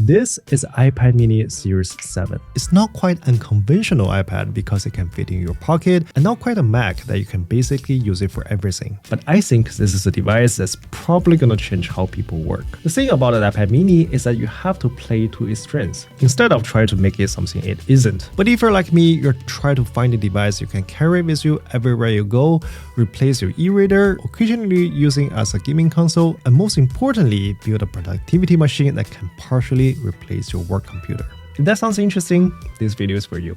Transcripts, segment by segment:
This is iPad mini Series 7. It's not quite an conventional iPad because it can fit in your pocket and not quite a Mac that you can basically use it for everything. But I think this is a device that's probably gonna change how people work. The thing about an iPad mini is that you have to play to its strengths instead of trying to make it something it isn't. But if you're like me, you're trying to find a device you can carry with you everywhere you go, replace your e-reader, occasionally using as a gaming console, and most importantly, build a productivity machine that can partially replace your work computer. If that sounds interesting, this video is for you.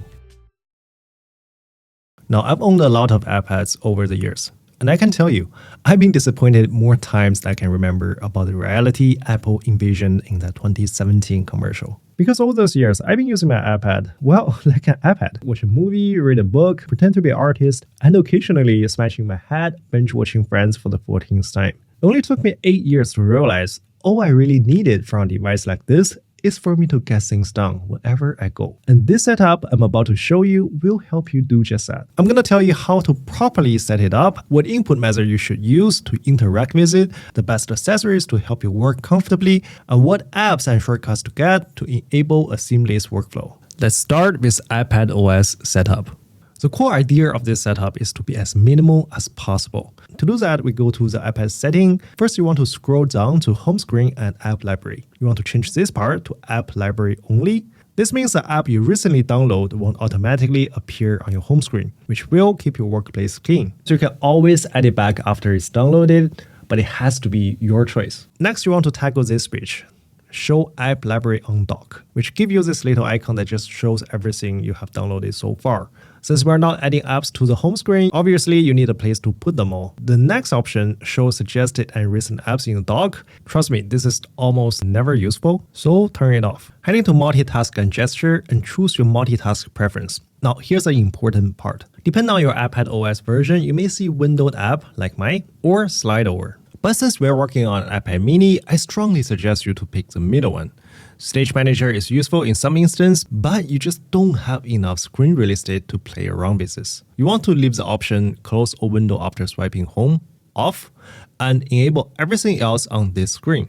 Now, I've owned a lot of iPads over the years, and I can tell you, I've been disappointed more times than I can remember about the reality Apple envisioned in that 2017 commercial. Because all those years, I've been using my iPad, well, like an iPad. Watch a movie, read a book, pretend to be an artist, and occasionally smashing my head, binge-watching Friends for the 14th time. It only took me 8 years to realize all I really needed from a device like this is for me to get things done wherever I go. And this setup I'm about to show you will help you do just that. I'm gonna tell you how to properly set it up, what input method you should use to interact with it, the best accessories to help you work comfortably, and what apps and shortcuts to get to enable a seamless workflow. Let's start with iPad OS setup. The core idea of this setup is to be as minimal as possible. To do that, we go to the iPad setting. First, you want to scroll down to Home Screen and App Library. You want to change this part to App Library only. This means the app you recently download won't automatically appear on your home screen, which will keep your workplace clean. So you can always add it back after it's downloaded, but it has to be your choice. Next, you want to tackle this switch. Show App Library on Dock, which gives you this little icon that just shows everything you have downloaded so far. Since we're not adding apps to the home screen, obviously you need a place to put them all. The next option shows suggested and recent apps in the dock. Trust me, this is almost never useful, so turn it off. Head into Multitask and Gesture and choose your multitask preference. Now, here's the important part. Depending on your iPad OS version, you may see windowed app like mine or slide over. But since we're working on an iPad mini, I strongly suggest you to pick the middle one. Stage Manager is useful in some instances, but you just don't have enough screen real estate to play around with this. You want to leave the option Close all window after swiping home off and enable everything else on this screen.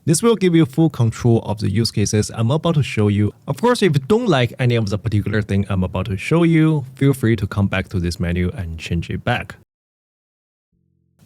This will give you full control of the use cases I'm about to show you. Of course, if you don't like any of the particular thing I'm about to show you, feel free to come back to this menu and change it back.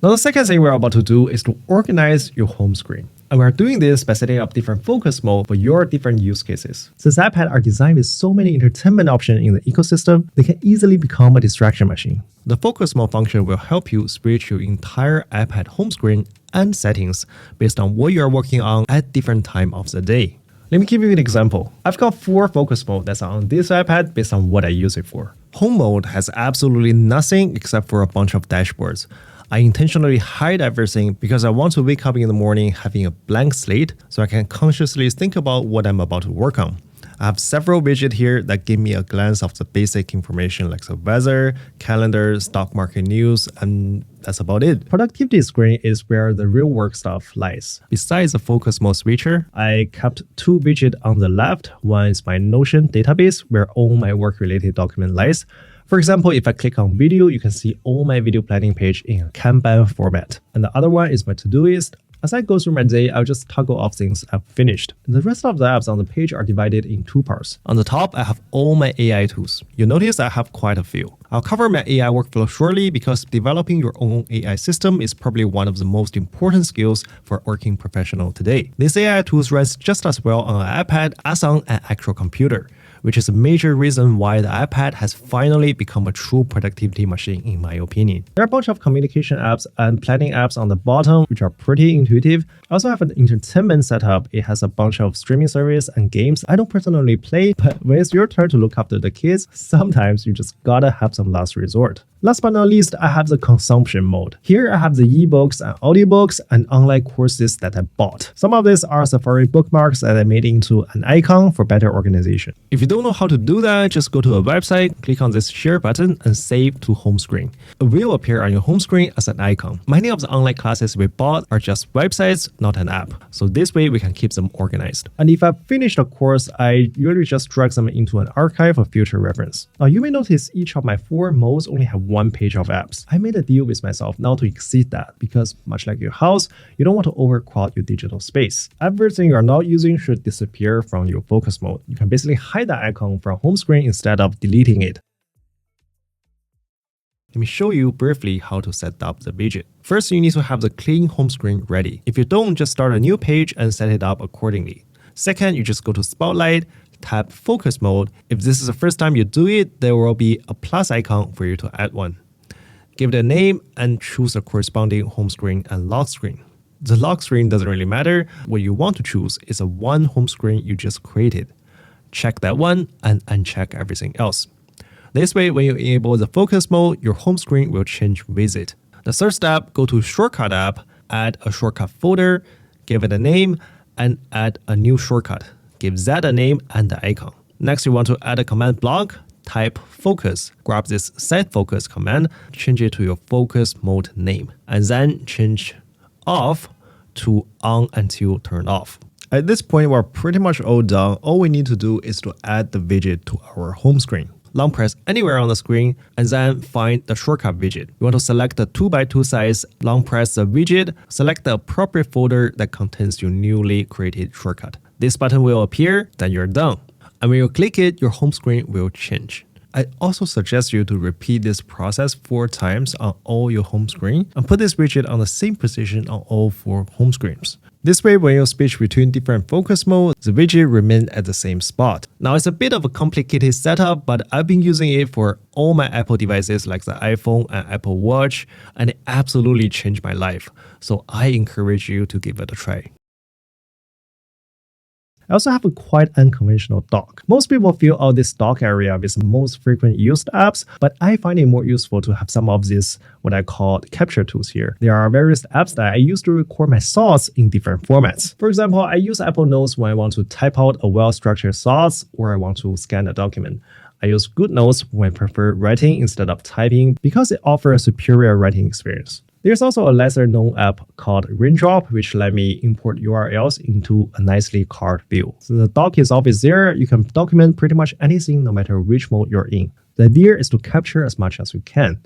Now, the second thing we're about to do is to organize your home screen. And we're doing this by setting up different focus mode for your different use cases. Since iPads are designed with so many entertainment options in the ecosystem, they can easily become a distraction machine. The focus mode function will help you switch your entire iPad home screen and settings based on what you're working on at different times of the day. Let me give you an example. I've got 4 focus modes that's on this iPad based on what I use it for. Home mode has absolutely nothing except for a bunch of dashboards. I intentionally hide everything because I want to wake up in the morning having a blank slate so I can consciously think about what I'm about to work on. I have several widgets here that give me a glance of the basic information like the weather, calendar, stock market news, and that's about it. Productivity screen is where the real work stuff lies. Besides the focus mode switcher, I kept 2 widgets on the left. One is my Notion database where all my work-related document lies. For example, if I click on video, you can see all my video planning page in a Kanban format. And the other one is my Todoist. As I go through my day, I'll just toggle off things I've finished. The rest of the apps on the page are divided in 2 parts. On the top, I have all my AI tools. You'll notice I have quite a few. I'll cover my AI workflow shortly because developing your own AI system is probably one of the most important skills for a working professional today. These AI tools runs just as well on an iPad as on an actual computer, which is a major reason why the iPad has finally become a true productivity machine in my opinion. There are a bunch of communication apps and planning apps on the bottom, which are pretty intuitive. I also have an entertainment setup. It has a bunch of streaming services and games I don't personally play, but when it's your turn to look after the kids, sometimes you just gotta have some last resort. Last but not least, I have the consumption mode. Here I have the ebooks and audiobooks and online courses that I bought. Some of these are Safari bookmarks that I made into an icon for better organization. If you don't know how to do that, just go to a website, click on this share button and save to home screen. It will appear on your home screen as an icon. Many of the online classes we bought are just websites, not an app. So this way we can keep them organized. And if I finish the course, I usually just drag them into an archive for future reference. Now you may notice each of my 4 modes only have one page of apps. I made a deal with myself not to exceed that because, much like your house, you don't want to overcrowd your digital space. Everything you're not using should disappear from your focus mode. You can basically hide that icon from home screen instead of deleting it. Let me show you briefly how to set up the widget. First, you need to have the clean home screen ready. If you don't, just start a new page and set it up accordingly. Second, you just go to Spotlight, tap Focus Mode. If this is the first time you do it, there will be a plus icon for you to add one. Give it a name and choose a corresponding home screen and lock screen. The lock screen doesn't really matter. What you want to choose is a one home screen you just created. Check that one and uncheck everything else. This way, when you enable the focus mode, your home screen will change with it. The third step, go to Shortcut app, add a shortcut folder, give it a name, and add a new shortcut. Give that a name and the icon. Next, you want to add a command block, type focus. Grab this set focus command, change it to your focus mode name, and then change off to on until turned off. At this point, we're pretty much all done. All we need to do is to add the widget to our home screen. Long press anywhere on the screen and then find the shortcut widget. You want to select the 2x2 size, long press the widget, select the appropriate folder that contains your newly created shortcut. This button will appear, then you're done. And when you click it, your home screen will change. I also suggest you to repeat this process 4 times on all your home screen and put this widget on the same position on all 4 home screens. This way, when you switch between different focus modes, the widget remains at the same spot. Now, it's a bit of a complicated setup, but I've been using it for all my Apple devices like the iPhone and Apple Watch, and it absolutely changed my life. So I encourage you to give it a try. I also have a quite unconventional dock. Most people fill out this dock area with the most frequent used apps, but I find it more useful to have some of these what I call capture tools here. There are various apps that I use to record my thoughts in different formats. For example, I use Apple Notes when I want to type out a well-structured thoughts or I want to scan a document. I use GoodNotes when I prefer writing instead of typing because it offers a superior writing experience. There's also a lesser-known app called Raindrop, which let me import URLs into a nicely carved view. So the dock is always there. You can document pretty much anything no matter which mode you're in. The idea is to capture as much as you can.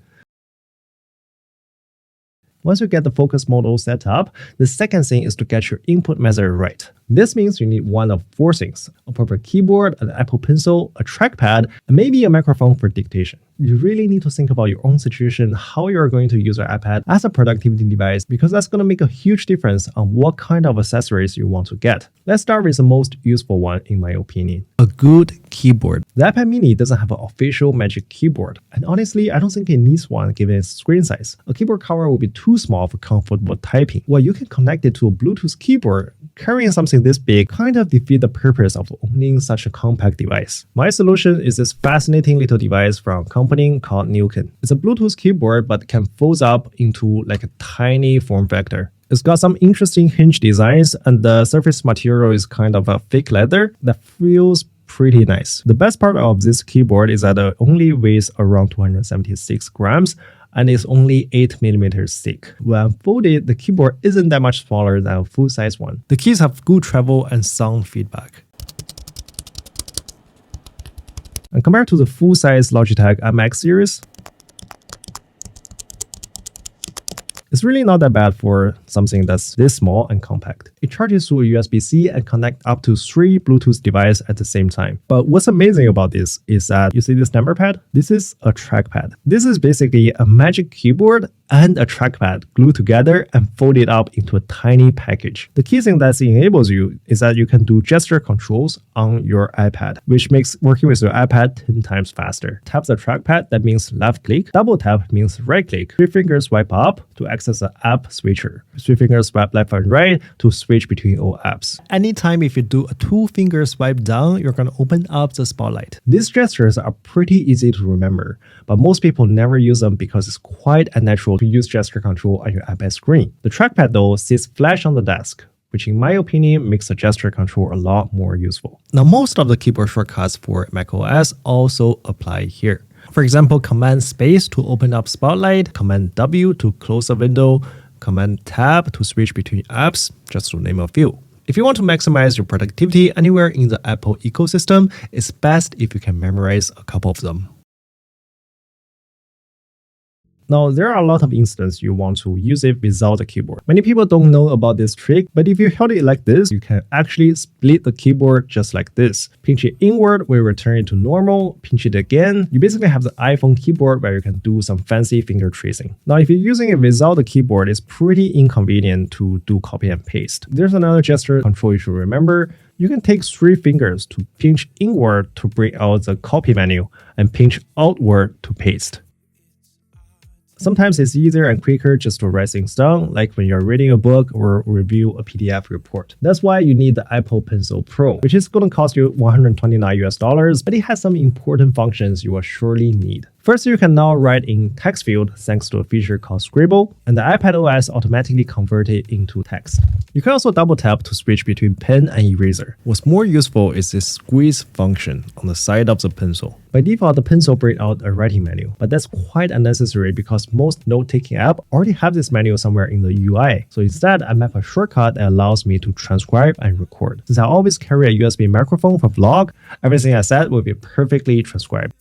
Once you get the focus mode all set up, the second thing is to get your input method right. This means you need one of 4 things: a proper keyboard, an Apple Pencil, a trackpad, and maybe a microphone for dictation. You really need to think about your own situation, how you're going to use your iPad as a productivity device, because that's going to make a huge difference on what kind of accessories you want to get. Let's start with the most useful one, in my opinion: a good keyboard. The iPad mini doesn't have an official Magic Keyboard, and honestly, I don't think it needs one given its screen size. A keyboard cover will be too small for comfortable typing. Well, you can connect it to a Bluetooth keyboard. Carrying something this big kind of defeats the purpose of owning such a compact device. My solution is this fascinating little device from a company called Nuken. It's a Bluetooth keyboard but can fold up into like a tiny form factor. It's got some interesting hinge designs and the surface material is kind of a fake leather that feels pretty nice. The best part of this keyboard is that it only weighs around 276 grams and is only 8mm thick. When folded, the keyboard isn't that much smaller than a full-size one. The keys have good travel and sound feedback. And compared to the full-size Logitech MX series, it's really not that bad for something that's this small and compact. It charges through a USB-C and connects up to 3 Bluetooth devices at the same time. But what's amazing about this is that you see this number pad? This is a trackpad. This is basically a Magic Keyboard and a trackpad glued together and folded up into a tiny package. The key thing that enables you is that you can do gesture controls on your iPad, which makes working with your iPad 10 times faster. Tap the trackpad, that means left click. Double tap means right click. 3 fingers swipe up to access the app switcher. 3 fingers swipe left and right to switch between all apps. Anytime if you do a 2-finger swipe down, you're going to open up the Spotlight. These gestures are pretty easy to remember, but most people never use them because it's quite unnatural to use gesture control on your iPad screen. The trackpad though sits flush on the desk, which in my opinion makes the gesture control a lot more useful. Now most of the keyboard shortcuts for macOS also apply here. For example, Command Space to open up Spotlight, Command W to close a window, Command Tab to switch between apps, just to name a few. If you want to maximize your productivity anywhere in the Apple ecosystem, it's best if you can memorize a couple of them. Now, there are a lot of instances you want to use it without the keyboard. Many people don't know about this trick, but if you hold it like this, you can actually split the keyboard just like this. Pinch it inward will return it to normal, pinch it again. You basically have the iPhone keyboard where you can do some fancy finger tracing. Now, if you're using it without the keyboard, it's pretty inconvenient to do copy and paste. There's another gesture control you should remember. You can take 3 fingers to pinch inward to bring out the copy menu and pinch outward to paste. Sometimes it's easier and quicker just to write things down, like when you're reading a book or review a PDF report. That's why you need the Apple Pencil Pro, which is going to cost you $129, but it has some important functions you will surely need. First, you can now write in text field thanks to a feature called Scribble, and the iPad OS automatically converts it into text. You can also double tap to switch between pen and eraser. What's more useful is this squeeze function on the side of the pencil. By default, the pencil brings out a writing menu, but that's quite unnecessary because most note-taking apps already have this menu somewhere in the UI. So instead, I map a shortcut that allows me to transcribe and record. Since I always carry a USB microphone for vlog, everything I said will be perfectly transcribed.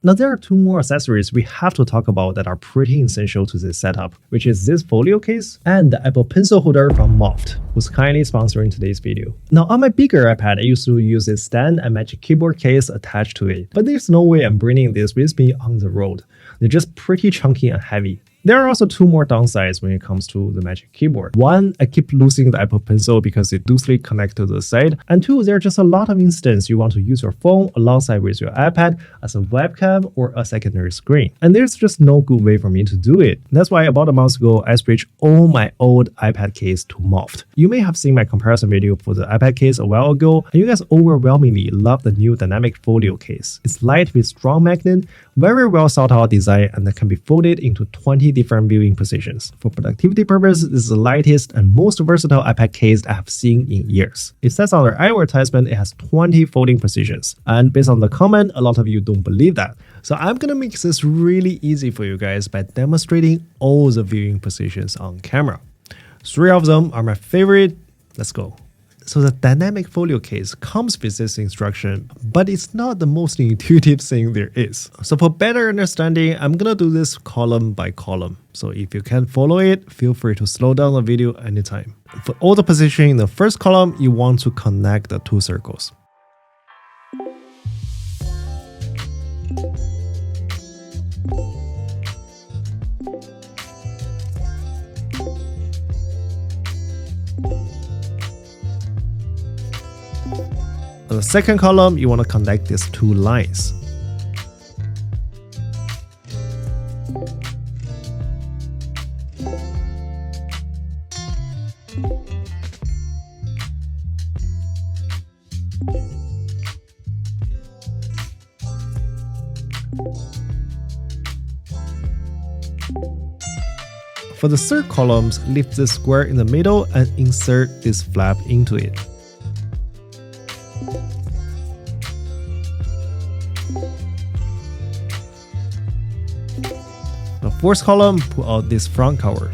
Now, there are 2 more accessories we have to talk about that are pretty essential to this setup, which is this Folio case and the Apple Pencil holder from Moft, who's kindly sponsoring today's video. Now, on my bigger iPad, I used to use this stand and Magic Keyboard case attached to it, but there's no way I'm bringing this with me on the road. They're just pretty chunky and heavy. There are also 2 more downsides when it comes to the Magic Keyboard. 1, I keep losing the Apple Pencil because it loosely connects to the side. And 2, there are just a lot of instances you want to use your phone alongside with your iPad as a webcam or a secondary screen. And there's just no good way for me to do it. That's why about a month ago, I switched all my old iPad case to Moft. You may have seen my comparison video for the iPad case a while ago, and you guys overwhelmingly love the new dynamic Folio case. It's light with strong magnet, very well thought out design, and that can be folded into 20 different viewing positions. For productivity purposes, this is the lightest and most versatile iPad case I have seen in years. It says on their advertisement it has 20 folding positions, and based on the comment, a lot of you don't believe that. So I'm gonna make this really easy for you guys by demonstrating all the viewing positions on camera. 3 of them are my favorite. Let's go. So the dynamic Folio case comes with this instruction, but it's not the most intuitive thing there is. So for better understanding, I'm gonna do this column by column. So if you can't follow it, feel free to slow down the video anytime. For all the positioning in the first column, you want to connect the 2 circles. On the second column, you want to connect these 2 lines. For the third column, lift the square in the middle and insert this flap into it. The fourth column, pull out this front cover.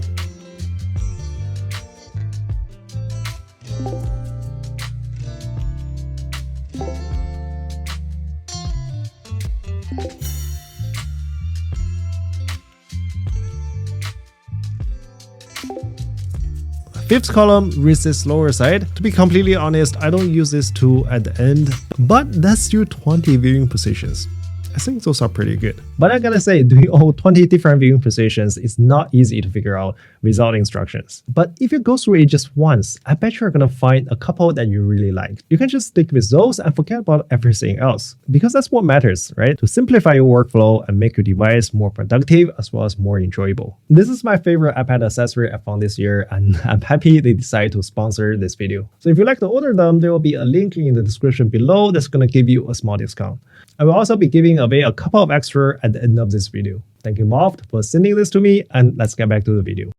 Fifth column, reads this lower side. To be completely honest, I don't use this tool at the end, but that's still 20 viewing positions. I think those are pretty good. But I gotta say, doing all 20 different viewing positions is not easy to figure out without instructions. But if you go through it just once, I bet you're gonna find a couple that you really like. You can just stick with those and forget about everything else. Because that's what matters, right? To simplify your workflow and make your device more productive as well as more enjoyable. This is my favorite iPad accessory I found this year, and I'm happy they decided to sponsor this video. So if you'd like to order them, there will be a link in the description below that's gonna give you a small discount. I will also be giving away a couple of extra at the end of this video. Thank you, Moft, for sending this to me, and let's get back to the video.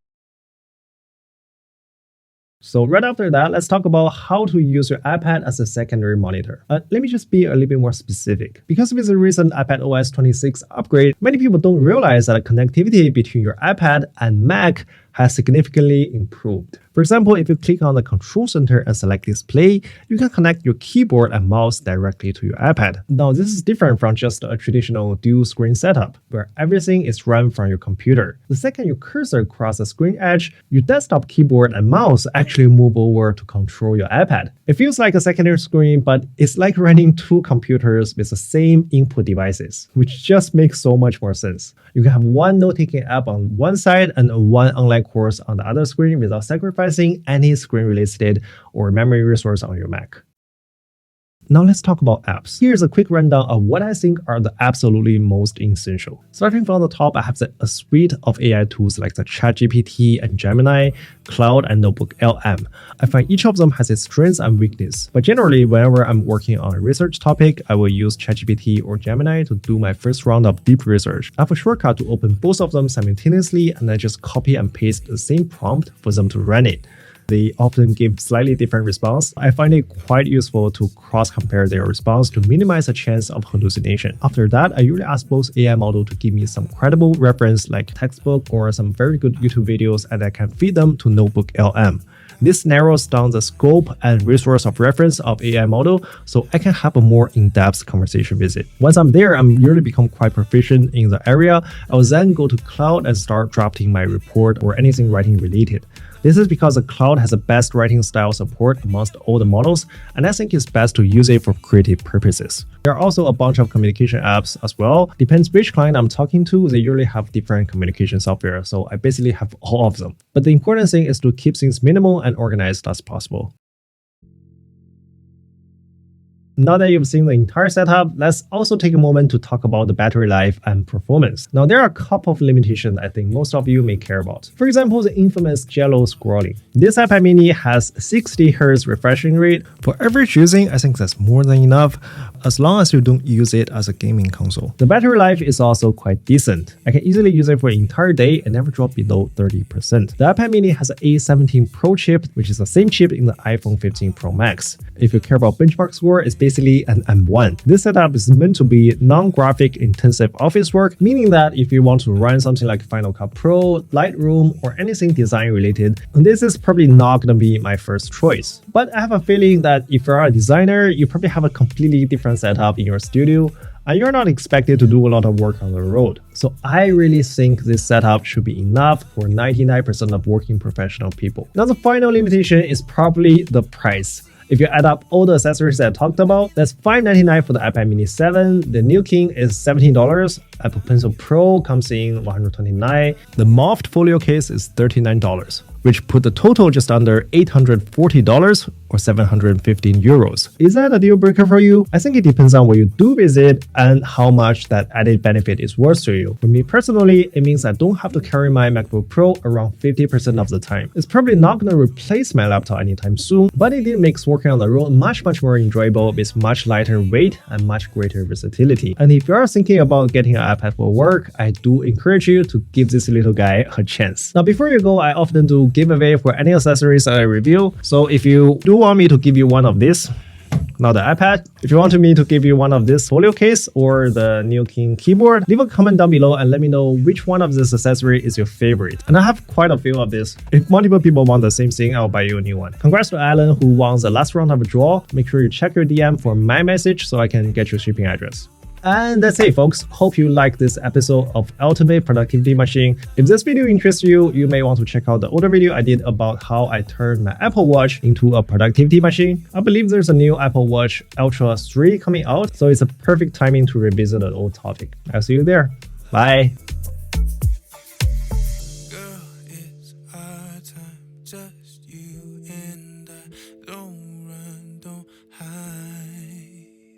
So right after that, let's talk about how to use your iPad as a secondary monitor. Let me just be a little bit more specific. Because with the recent iPad OS 26 upgrade, many people don't realize that the connectivity between your iPad and Mac has significantly improved. For example, if you click on the control center and select display, you can connect your keyboard and mouse directly to your iPad. Now, this is different from just a traditional dual screen setup, where everything is run from your computer. The second your cursor crosses the screen edge, your desktop keyboard and mouse actually move over to control your iPad. It feels like a secondary screen, but it's like running two computers with the same input devices, which just makes so much more sense. You can have one note-taking app on one side and one online course on the other screen without sacrificing any screen-related or memory resource on your Mac. Now let's talk about apps. Here's a quick rundown of what I think are the absolutely most essential. Starting from the top, I have a suite of AI tools like the ChatGPT and Gemini, Cloud, and Notebook LM. I find each of them has its strengths and weaknesses, but generally whenever I'm working on a research topic, I will use ChatGPT or Gemini to do my first round of deep research. I have a shortcut to open both of them simultaneously, and I just copy and paste the same prompt for them to run it. They often give slightly different response. I find it quite useful to cross-compare their response to minimize the chance of hallucination. After that, I usually ask both AI model to give me some credible reference like textbook or some very good YouTube videos, and I can feed them to Notebook LM. This narrows down the scope and resource of reference of AI model, so I can have a more in-depth conversation with it. Once I'm there, I'm usually become quite proficient in the area. I'll then go to Cloud and start drafting my report or anything writing related. This is because the Cloud has the best writing style support amongst all the models, and I think it's best to use it for creative purposes. There are also a bunch of communication apps as well. Depends which client I'm talking to, they usually have different communication software, so I basically have all of them. But the important thing is to keep things minimal and organized as possible. Now that you've seen the entire setup, let's also take a moment to talk about the battery life and performance. Now, there are a couple of limitations I think most of you may care about. For example, the infamous jello scrolling. This iPad mini has 60 Hz refreshing rate. For average using, I think that's more than enough, as long as you don't use it as a gaming console. The battery life is also quite decent. I can easily use it for an entire day and never drop below 30%. The iPad mini has an A17 Pro chip, which is the same chip in the iPhone 15 Pro Max. If you care about benchmark score, it's basically an M1. This setup is meant to be non-graphic intensive office work, meaning that if you want to run something like Final Cut Pro, Lightroom, or anything design related, this is probably not going to be my first choice. But I have a feeling that if you're a designer, you probably have a completely different setup in your studio, and you're not expected to do a lot of work on the road. So I really think this setup should be enough for 99% of working professional people. Now the final limitation is probably the price. If you add up all the accessories that I talked about, that's $599 for the iPad mini 7, the New King is $17, Apple Pencil Pro comes in $129, the Morphed Folio case is $39, which put the total just under $840 or 715 euros. Is that a deal breaker for you? I think it depends on what you do with it and how much that added benefit is worth to you. For me personally, it means I don't have to carry my MacBook Pro around 50% of the time. It's probably not going to replace my laptop anytime soon, but it did makes working on the road much more enjoyable with much lighter weight and much greater versatility. And if you are thinking about getting an iPad for work, I do encourage you to give this little guy a chance. Now before you go, I often do giveaway for any accessories that I review. So if you do want me to give you one of this, not the iPad, if you want me to give you one of this Folio case or the New King keyboard, leave a comment down below and let me know which one of this accessory is your favorite. And I have quite a few of this. If multiple people want the same thing, I'll buy you a new one. Congrats to Alan who won the last round of a draw. Make sure you check your DM for my message so I can get your shipping address. And that's it, folks. Hope you like this episode of Ultimate Productivity Machine. If this video interests you, you may want to check out the older video I did about how I turned my Apple Watch into a productivity machine. I believe there's a new Apple Watch Ultra 3 coming out, so it's a perfect timing to revisit an old topic. I'll see you there. Bye.